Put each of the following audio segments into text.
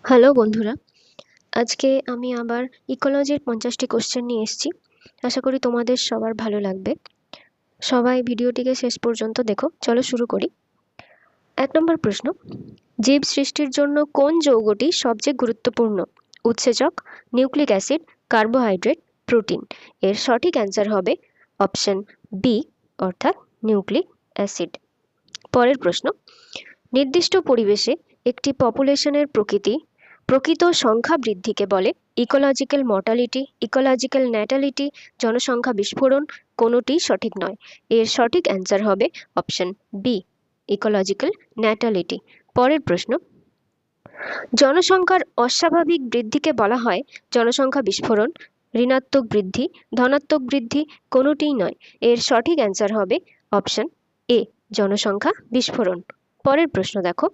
Hello বন্ধুরা, আজকে আমি আবার ইকোলজির 50টি কোশ্চেন নিয়ে এসেছি। আশা করি তোমাদের সবার ভালো লাগবে। সবাই ভিডিওটিকে শেষ পর্যন্ত দেখো। চলো শুরু করি। 1 নম্বর প্রশ্ন, জীব সৃষ্টির জন্য কোন যৌগটি সবচেয়ে গুরুত্বপূর্ণ? উৎসেচক, নিউক্লিক অ্যাসিড, কার্বোহাইড্রেট, প্রোটিন। এর সঠিক অ্যান্সার হবে অপশন বি, অর্থাৎ নিউক্লিক অ্যাসিড। পরের প্রশ্ন, নির্দিষ্ট পরিবেশে একটি পপুলেশনের প্রকৃত সংখ্যা বৃদ্ধিকে বলে ইকোলজিক্যাল মর্টালিটি, ইকোলজিক্যাল ন্যাটালিটি, জনসংখ্যা বিস্ফোরণ। কোনোটি সঠিক নয়। এর সঠিক অ্যান্সার হবে অপশন বি, ইকোলজিক্যাল ন্যাটালিটি। পরের প্রশ্ন, জনসংখ্যার অস্বাভাবিক বৃদ্ধিকে বলা হয় জনসংখ্যা বিস্ফোরণ, ঋণাত্মক বৃদ্ধি, ধনাত্মক বৃদ্ধি। কোনোটিই নয়। এর সঠিক অ্যান্সার হবে অপশন এ, জনসংখ্যা বিস্ফোরণ। পরের প্রশ্ন দেখো,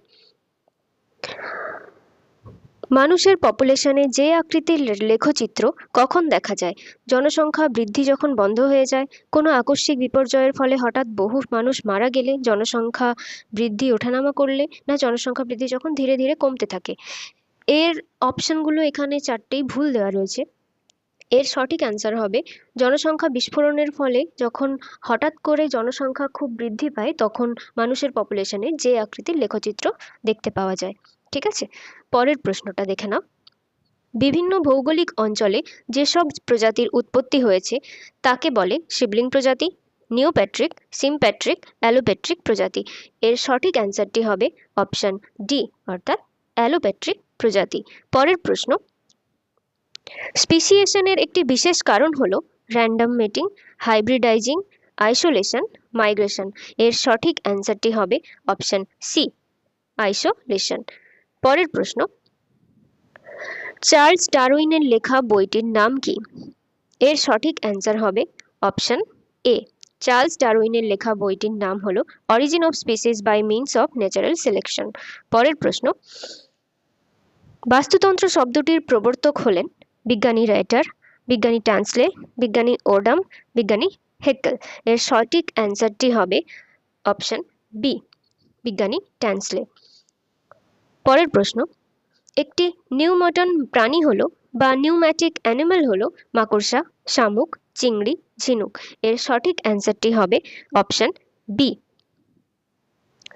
মানুষের পপুলেশনে যে আকৃতির লেখচিত্র কখন দেখা যায়? জনসংখ্যা বৃদ্ধি যখন বন্ধ হয়ে যায়, কোনো আকস্মিক বিপর্যয়ের ফলে হঠাৎ বহু মানুষ মারা গেলে, জনসংখ্যা বৃদ্ধি ওঠানামা করলে, না জনসংখ্যা বৃদ্ধি যখন ধীরে ধীরে কমতে থাকে। এর অপশনগুলো এখানে চারটেই ভুল দেওয়া রয়েছে। এর সঠিক অ্যান্সার হবে জনসংখ্যা বিস্ফোরণের ফলে যখন হঠাৎ করে জনসংখ্যা খুব বৃদ্ধি পায়, তখন মানুষের পপুলেশনে যে আকৃতির লেখচিত্র দেখতে পাওয়া যায়। ঠিক আছে, পরের প্রশ্নটা দেখে নাও। বিভিন্ন ভৌগোলিক অঞ্চলে যেসব প্রজাতির উৎপত্তি হয়েছে তাকে বলে শিবলিং প্রজাতি, নিওপ্যাট্রিক, সিমপ্যাট্রিক, অ্যালোপ্যাট্রিক প্রজাতি। এর সঠিক অ্যান্সারটি হবে অপশন ডি, অর্থাৎ অ্যালোপ্যাট্রিক প্রজাতি। পরের প্রশ্ন, স্পিসিয়েশনের একটি বিশেষ কারণ হলো র্যান্ডম মেটিং, হাইব্রিডাইজিং, আইসোলেশন, মাইগ্রেশন। এর সঠিক অ্যান্সারটি হবে অপশন সি, আইসোলেশন। পরের প্রশ্ন, চার্লস ডারউইনের লেখা বইটির নাম কি? এর সঠিক অ্যান্সার হবে অপশন এ, চার্লস ডারউইনের লেখা বইটির নাম হলো Origin of Species by Means of Natural Selection. পরের প্রশ্ন, বাস্তুতন্ত্র শব্দটির প্রবর্তক হলেন বিজ্ঞানী রাইটার, বিজ্ঞানী ট্যান্সলে, বিজ্ঞানী ওডাম, বিজ্ঞানী হেক্কেল। এর সঠিক অ্যান্সারটি হবে অপশন বি, বিজ্ঞানী ট্যান্সলে। পরের প্রশ্ন, একটি নিউমটন প্রাণী হলো বা নিউম্যাটিক অ্যানিমাল হলো মাকড়সা, শামুক, চিংড়ি, ঝিনুক। এর সঠিক অ্যান্সারটি হবে অপশন বি,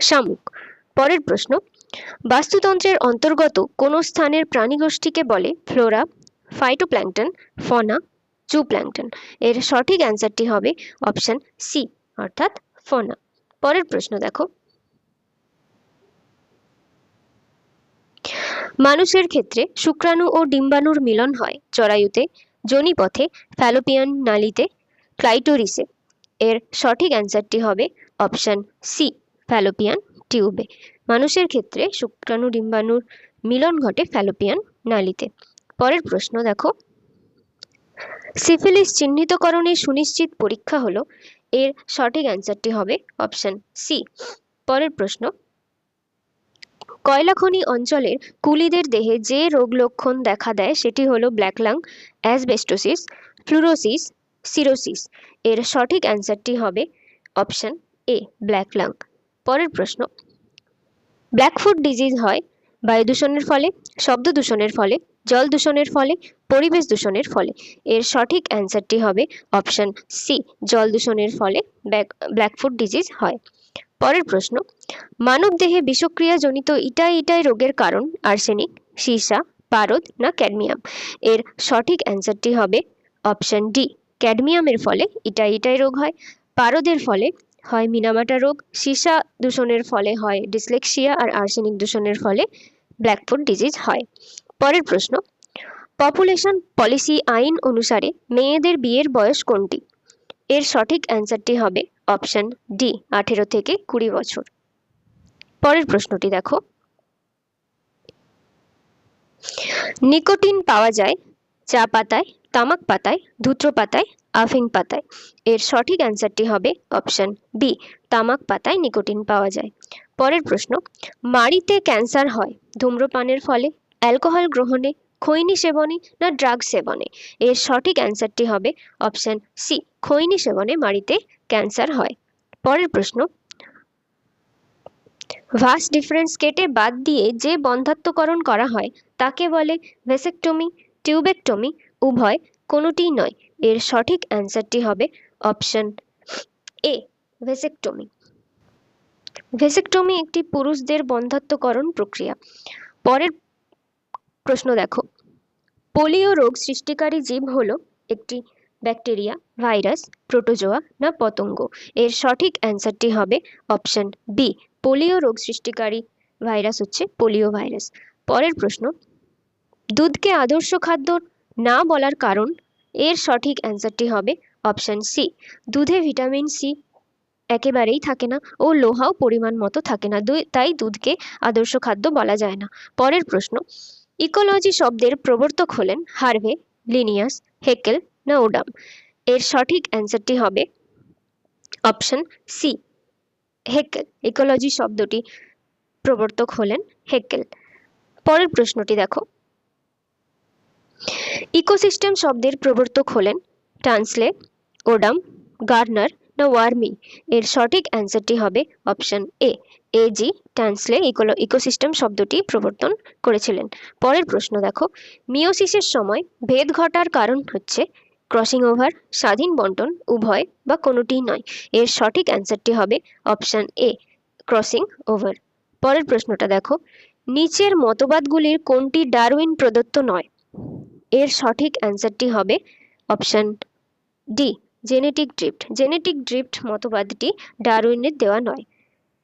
শামুক। পরের প্রশ্ন, বাস্তুতন্ত্রের অন্তর্গত কোন স্থানের প্রাণীগোষ্ঠীকে বলে ফ্লোরা, ফাইটোপ্ল্যাঙ্কটন, ফনা, জুপ্ল্যাঙ্কটন। এর সঠিক অ্যান্সারটি হবে অপশন সি, অর্থাৎ ফনা। পরের প্রশ্ন দেখো, মানুষের ক্ষেত্রে শুক্রাণু ও ডিম্বাণুর মিলন হয় জরায়ুতে, যোনিপথে, ফ্যালোপিয়ান নালীতে, ক্লাইটোরিসে। এর সঠিক অ্যান্সারটি হবে অপশন সি, ফ্যালোপিয়ান টিউবে। মানুষের ক্ষেত্রে শুক্রাণু ডিম্বাণুর মিলন ঘটে ফ্যালোপিয়ান নালীতে। পরের প্রশ্ন দেখো, সিফিলিস চিহ্নিতকরণের সুনিশ্চিত পরীক্ষা হলো? এর সঠিক অ্যান্সারটি হবে অপশন সি। পরের প্রশ্ন, কয়লা খনি অঞ্চলের কুলিদের দেহে যে রোগ লক্ষণ দেখা দেয় সেটি হলো black lung, asbestosis, fluorosis, cirrhosis. এর সঠিক অ্যান্সারটি হবে অপশন এ, ব্ল্যাক লাং। পরের প্রশ্ন, ব্ল্যাকফুট ডিজিজ হয় বায়ু দূষণের ফলে, শব্দ দূষণের ফলে, জল দূষণের ফলে, পরিবেশ দূষণের ফলে। এর সঠিক অ্যান্সারটি হবে অপশন সি, জল দূষণের ফলে ব্ল্যাকফুট ডিজিজ হয়। পরের প্রশ্ন, মানবদেহে বিষক্রিয়াজনিত ইটাই ইটাই রোগের কারণ আর্সেনিক, সীসা, পারদ না ক্যাডমিয়াম? এর সঠিক অ্যান্সারটি হবে অপশন ডি, ক্যাডমিয়ামের ফলে ইটাই ইটাই রোগ হয়, পারদের ফলে হয় মিনামাটা রোগ, সীসা দূষণের ফলে হয় ডিসলেক্সিয়া, আর আর্সেনিক দূষণের ফলে ব্ল্যাকফুট ডিজিজ হয়। পরের প্রশ্ন, পপুলেশন পলিসি আইন অনুসারে মেয়েদের বিয়ের বয়স কোনটি? এর সঠিক অ্যান্সারটি হবে অপশন ডি, 18 থেকে 20 বছর। পরের প্রশ্নটি দেখো, নিকোটিন পাওয়া যায় চা পাতায়, তামাক পাতায়, ধূত্র পাতায়, আফিং পাতায়। এর সঠিক অ্যান্সারটি হবে অপশন বি, তামাক পাতায় নিকোটিন পাওয়া যায়। পরের প্রশ্ন, মাড়িতে ক্যান্সার হয় ধূম্রপানের ফলে, অ্যালকোহল গ্রহণে, খৈনি সেবনে না ড্রাগ সেবনে? এর সঠিক অ্যান্সারটি হবে অপশন সি, খৈনি সেবনে মাড়িতে ক্যান্সার হয়। পরের প্রশ্ন, ভাস ডিফারেন্স কেটে বাদ দিয়ে যে বন্ধ্যাত্বকরণ করা হয় তাকে বলে ভেসেকটমি, টিউবেকটমি, উভয়, কোনোটিই নয়। এর সঠিক অ্যান্সারটি হবে অপশন এ, ভেসেকটমি। ভেসেকটমি একটি পুরুষদের বন্ধ্যাত্বকরণ প্রক্রিয়া। পরের প্রশ্ন দেখো, পোলিও রোগ সৃষ্টিকারী জীব হলো একটি ব্যাকটেরিয়া, ভাইরাস, প্রোটোজোয়া না পতঙ্গ? এর সঠিক অ্যান্সারটি হবে অপশন বি, পোলিও রোগ সৃষ্টিকারী ভাইরাস হচ্ছে পোলিও ভাইরাস। পরের প্রশ্ন, দুধকে আদর্শ খাদ্য না বলার কারণ? এর সঠিক অ্যান্সারটি হবে অপশন সি, দুধে ভিটামিন সি একেবারেই থাকে না ও লোহাও পরিমাণ মতো থাকে না, তাই দুধকে আদর্শ খাদ্য বলা যায় না। পরের প্রশ্ন, ইকোলজি শব্দের প্রবর্তক হলেন হার্ভে, লিনিয়াস, হেকেল না ওডাম? এর সঠিক অ্যান্সারটি হবে অপশন সি, হেকেল। ইকোলজি শব্দটি প্রবর্তক হলেন হেকেল। পরের প্রশ্নটি দেখো, ইকোসিস্টেম শব্দের প্রবর্তক হলেন টানসলে, ওডাম, গার্নার না ওয়ার্মি? এর সঠিক অ্যান্সারটি হবে অপশন এ, এজি টানসলে ইকোসিস্টেম শব্দটি প্রবর্তন করেছিলেন। পরের প্রশ্ন দেখো, মিওসিসের সময় ভেদ ঘটার কারণ হচ্ছে ক্রসিং ওভার, স্বাধীন বণ্টন, উভয় বা কোনোটিই নয়? এর সঠিক অ্যান্সারটি হবে অপশন এ, ক্রসিং ওভার। পরের প্রশ্নটা দেখো, নিচের মতবাদগুলির কোনটি ডারউইন প্রদত্ত নয়? এর সঠিক অ্যান্সারটি হবে option D, genetic drift. Genetic drift মতবাদটি ডারউইনের দেওয়া নয়।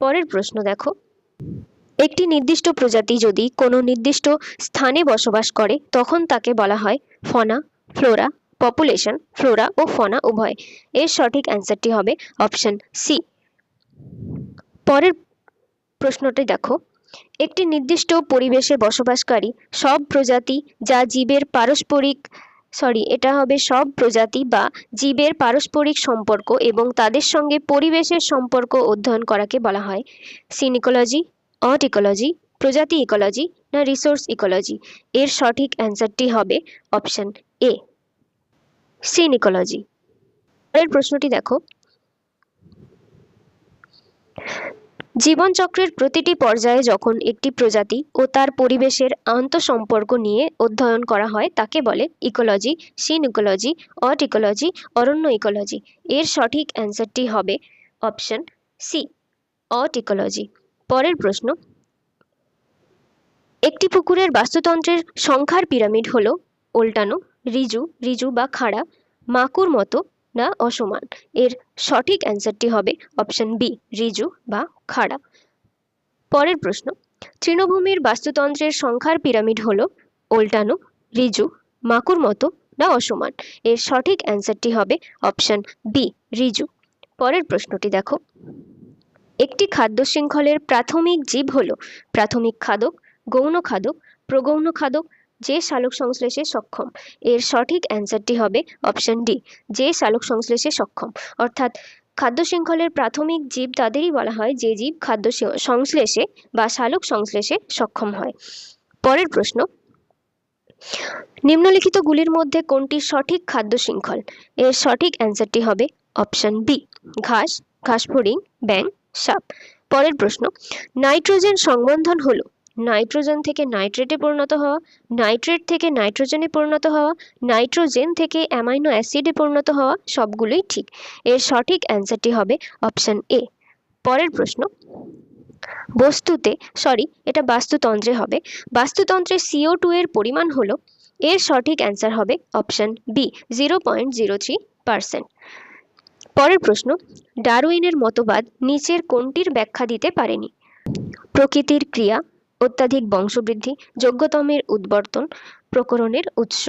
পরের প্রশ্ন দেখো, একটি নির্দিষ্ট প্রজাতি যদি কোনো নির্দিষ্ট স্থানে বসবাস করে তখন তাকে বলা হয় ফনা, ফ্লোরা, পপুলেশন, ফ্লোরা ও ফনা উভয়? এর সঠিক অ্যান্সারটি হবে অপশন সি। পরের প্রশ্নটি দেখো, একটি নির্দিষ্ট পরিবেশে বসবাসকারী সব প্রজাতি যা জীবের পারস্পরিক এটা হবে সব প্রজাতি বা জীবের পারস্পরিক সম্পর্ক এবং তাদের সঙ্গে পরিবেশের সম্পর্ক অধ্যয়ন করাকে বলা হয় সিন ইকোলজি, অট ইকোলজি, প্রজাতি ইকোলজি না রিসোর্স ইকোলজি? এর সঠিক অ্যান্সারটি হবে অপশন এ, সিন ইকোলজি। এর প্রশ্নটি দেখো, জীবনচক্রের প্রতিটি পর্যায়ে যখন একটি প্রজাতি ও তার পরিবেশের আন্তঃসম্পর্ক নিয়ে অধ্যয়ন করা হয় তাকে বলে ইকোলজি, সিন ইকোলজি, অট ইকোলজি, অরণ্য ইকোলজি? এর সঠিক অ্যান্সারটি হবে অপশন সি, অট ইকোলজি। পরের প্রশ্ন, একটি পুকুরের বাস্তুতন্ত্রের সংখ্যার পিরামিড হলো উল্টানো, ঋজু, ঋজু বা খাড়া, মাকুর মতো না অসমান? এর সঠিক অ্যান্সারটি হবে অপশন বি, ঋজু বা খাড়া। পরের প্রশ্ন, তৃণভূমির বাস্তুতন্ত্রের সংখ্যার পিরামিড হলো উল্টানো, ঋজু, মাকুর মতো না অসমান? এর সঠিক অ্যান্সারটি হবে অপশন বি, ঋজু। পরের প্রশ্নটি দেখো, একটি খাদ্য শৃঙ্খলের প্রাথমিক জীব হলো প্রাথমিক খাদক, গৌণ খাদক, প্রগৌণ খাদক, যে সালোক সংশ্লেষে সক্ষম? এর সঠিক অ্যান্সারটি হবে অপশন ডি, যে সালোক সংশ্লেষে সক্ষম। অর্থাৎ খাদ্য শৃঙ্খলের প্রাথমিক জীব তাদেরই বলা হয় যে জীব খাদ্য সংশ্লেষে বা সালোক সংশ্লেষে সক্ষম হয়। পরের প্রশ্ন, নিম্নলিখিতগুলির মধ্যে কোনটি সঠিক খাদ্য শৃঙ্খল? এর সঠিক অ্যান্সারটি হবে অপশন বি, ঘাস, ঘাসফড়িং, ব্যাঙ, সাপ। পরের প্রশ্ন, নাইট্রোজেন সংবন্ধন হলো নাইট্রোজেন থেকে নাইট্রেটে পরিণত হওয়া, নাইট্রেট থেকে নাইট্রোজেনে পরিণত হওয়া, নাইট্রোজেন থেকে অ্যামাইনো অ্যাসিডে পরিণত হওয়া? সবগুলোই ঠিক। এর সঠিক অ্যান্সারটি হবে অপশন এ। পরের প্রশ্ন, এটা বাস্তুতন্ত্রে হবে, বাস্তুতন্ত্রে CO2 এর পরিমাণ হলো? এর সঠিক অ্যান্সার হবে অপশন বি, 0.03%। পরের প্রশ্ন, ডারউইনের মতবাদ নিচের কোনটির ব্যাখ্যা দিতে পারেনি? প্রকৃতির ক্রিয়া, অত্যাধিক বংশবৃদ্ধি, যোগ্যতমের উদ্বর্তন, প্রকরণের উৎস?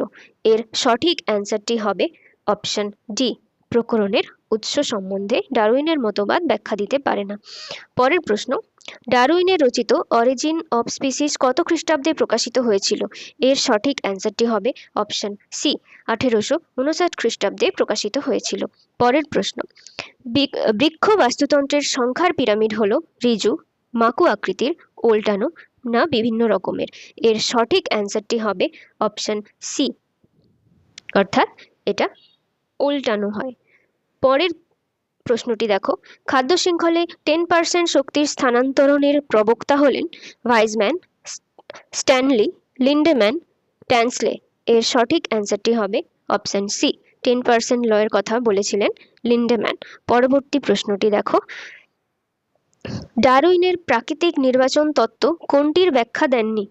এর সঠিক অ্যান্সারটি হবে অপশন ডি, প্রকরণের উৎস সম্বন্ধে ডারউইনের মতবাদ ব্যাখ্যা দিতে পারে না। পরের প্রশ্ন, ডারউইনের রচিত অরিজিন অফ স্পিসিস কত খ্রিস্টাব্দে প্রকাশিত হয়েছিল? এর সঠিক অ্যান্সারটি হবে অপশন সি, 1859 খ্রিস্টাব্দে প্রকাশিত হয়েছিল। পরের প্রশ্ন, বৃক্ষ বাস্তুতন্ত্রের সংখ্যার পিরামিড হলো ঋজু, মাকু আকৃতির, উল্টানো না বিভিন্ন রকমের? এর সঠিক অ্যান্সারটি হবে অপশন সি, অর্থাৎ এটা উল্টানো হয়। পরের প্রশ্নটি দেখো, খাদ্য শৃঙ্খলে 10% শক্তির স্থানান্তরণের প্রবক্তা হলেন ভাইজম্যান, স্ট্যানলি, লিন্ডেম্যান, ট্যান্সলে। এর সঠিক অ্যান্সারটি হবে অপশন সি, 10% লয়ের কথা বলেছিলেন লিন্ডেম্যান। পরবর্তী প্রশ্নটি দেখো, ডারউইনের প্রাকৃতিক নির্বাচন তত্ত্ব কোনটির ব্যাখ্যা দেননি?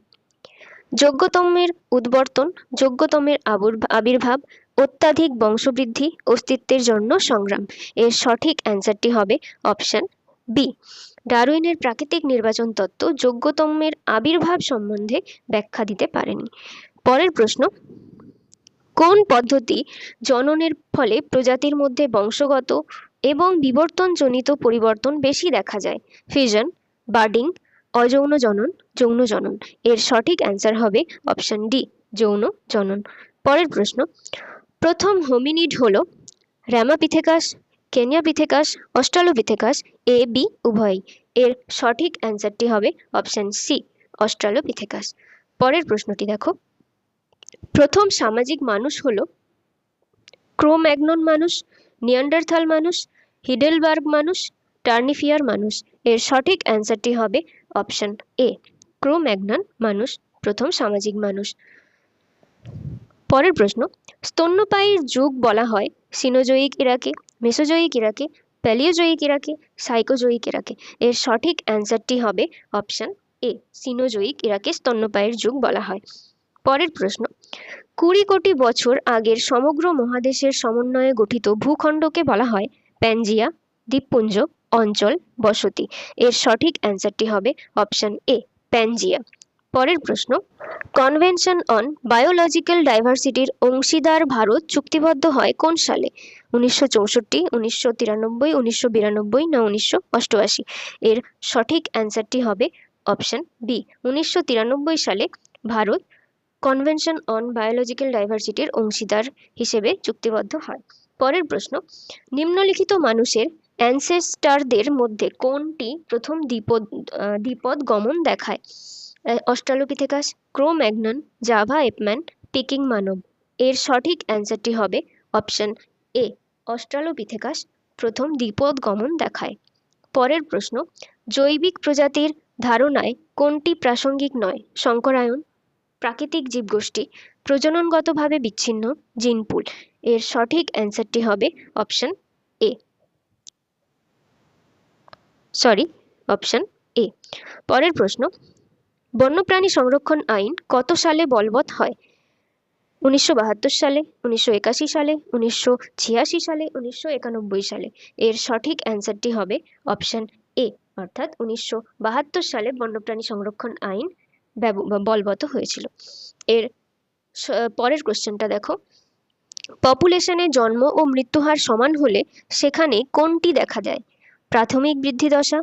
যোগ্যতমের উদ্বর্তন, যোগ্যতমের আবির্ভাব, অত্যাধিক বংশবৃদ্ধি, অস্তিত্বের জন্য সংগ্রাম। এর সঠিক অ্যান্সারটি হবে অপশন বি। ডারউইনের প্রাকৃতিক নির্বাচন তত্ত্ব যোগ্যতমের আবির্ভাব সম্বন্ধে ব্যাখ্যা দিতে পারেনি। পরের প্রশ্ন, কোন পদ্ধতি জননের ফলে প্রজাতির মধ্যে বংশগত এবং বিবর্তনজনিত পরিবর্তন বেশি দেখা যায়? ফিশন, বার্ডিং, অযৌন জনন, যৌন জনন। এর সঠিক অ্যান্সার হবে অপশন ডি, যৌন জনন। পরের প্রশ্ন, প্রথম হোমিনিড হলো র্যামাপিথেকাস, কেনিয়াপিথেকাস, অস্ট্রালোপিথেকাস, এ বি উভয়ই। এর সঠিক অ্যান্সারটি হবে অপশন সি, অস্ট্রালোপিথেকাস। পরের প্রশ্নটি দেখো, প্রথম সামাজিক মানুষ হলো ক্রো-ম্যাগনন মানুষ, নিয়ান্ডারথাল মানুষ, হিডেলবার্গ মানুষ, টার্নিফিয়ার মানুষ। এর সঠিক অ্যান্সারটি হবে অপশন এ, ক্রো-ম্যাগনন মানুষ প্রথম সামাজিক মানুষ। পরের প্রশ্ন, স্তন্যপায়ীর যুগ বলা হয় সিনোজয়িক ইরাকে, মেসোজয়িক ইরাকে, প্যালিওজয়িক ইরাকে, সাইকোজয়িক ইরাকে। এর সঠিক অ্যান্সারটি হবে অপশন এ, সিনোজয়িক ইরাকে স্তন্যপায়ীর যুগ বলা হয়। পরের প্রশ্ন, 20 কোটি বছর আগের সমগ্র মহাদেশের সমন্বয়ে গঠিত ভূখণ্ডকে বলা হয় প্যানজিয়া, দ্বীপপুঞ্জ, অঞ্চল, বসতি। এর সঠিক অ্যান্সারটি হবে অপশন এ, প্যানজিয়া। পরের প্রশ্ন, কনভেনশন অন বায়োলজিক্যাল ডাইভার্সিটির অংশীদার ভারত চুক্তিবদ্ধ হয় কোন সালে? 1964, 1993, 1992 না 1988? এর সঠিক অ্যান্সারটি হবে অপশন বি, 1993 সালে ভারত কনভেনশন অন বায়োলজিক্যাল ডাইভার্সিটির অংশীদার হিসেবে চুক্তিবদ্ধ হয়। পরের প্রশ্ন, নিম্নলিখিত মানুষের অ্যানসেস্টারদের মধ্যে কোনটি প্রথম দ্বিপদ গমন দেখায়? অস্ট্রালোপিথেকাস, ক্রো-ম্যাগনন, জাভা এপম্যান, পিকিং মানব। এর সঠিক অ্যান্সারটি হবে অপশন এ, অস্ট্রালোপিথেকাস প্রথম দ্বিপদ গমন দেখায়। পরের প্রশ্ন, জৈবিক প্রজাতির ধারণায় কোনটি প্রাসঙ্গিক নয়? সংকরায়ন, প্রাকৃতিক জীবগোষ্ঠী, প্রজননগতভাবে বিচ্ছিন্ন, জিন পুল। এর সঠিক অ্যান্সারটি হবে অপশন এ, অপশন এ। পরের প্রশ্ন, বন্যপ্রাণী সংরক্ষণ আইন কত সালে বলবৎ হয়? 1972 সালে, 1981 সালে, 1986 সালে, 1991 সালে? এর সঠিক অ্যান্সারটি হবে অপশন এ, অর্থাৎ 1972 সালে বন্যপ্রাণী সংরক্ষণ আইন বলবৎ হয়েছিল। এর পরের কোশ্চেনটা দেখো, পপুলেশনে জন্ম ও মৃত্যুহার সমান হলে সেখানে কোনটি দেখা যায়? প্রাথমিক বৃদ্ধি দশা,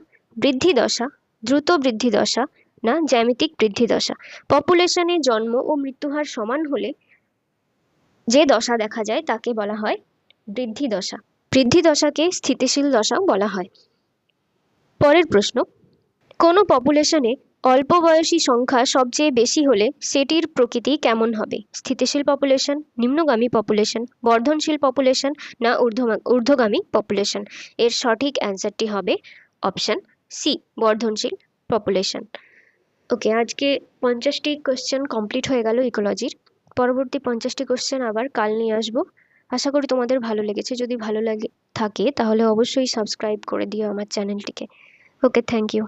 দ্রুত বৃদ্ধি দশা না জ্যামিতিক বৃদ্ধি দশা? পপুলেশনে জন্ম ও মৃত্যুহার সমান হলে যে দশা দেখা যায় তাকে বলা হয় বৃদ্ধি দশা। বৃদ্ধি দশাকে স্থিতিশীল দশা বলা হয়। পরের প্রশ্ন, কোনো পপুলেশনে অল্প বয়সী সংখ্যা সবচেয়ে বেশি হলে সেটির প্রকৃতি কেমন হবে? স্থিতিশীল পপুলেশন, নিম্নগামী পপুলেশন, বর্ধনশীল পপুলেশন না ঊর্ধ্বগামী পপুলেশন? এর সঠিক অ্যান্সারটি হবে অপশন সি, বর্ধনশীল পপুলেশন। ওকে, আজকে 50টি কোশ্চেন কমপ্লিট হয়ে গেল ইকোলজির। পরবর্তী 50টি কোশ্চেন আবার কাল নিয়ে আসবো। আশা করি তোমাদের ভালো লেগেছে। যদি ভালো থাকে তাহলে অবশ্যই সাবস্ক্রাইব করে দিও আমার চ্যানেলটিকে। ওকে, থ্যাংক ইউ।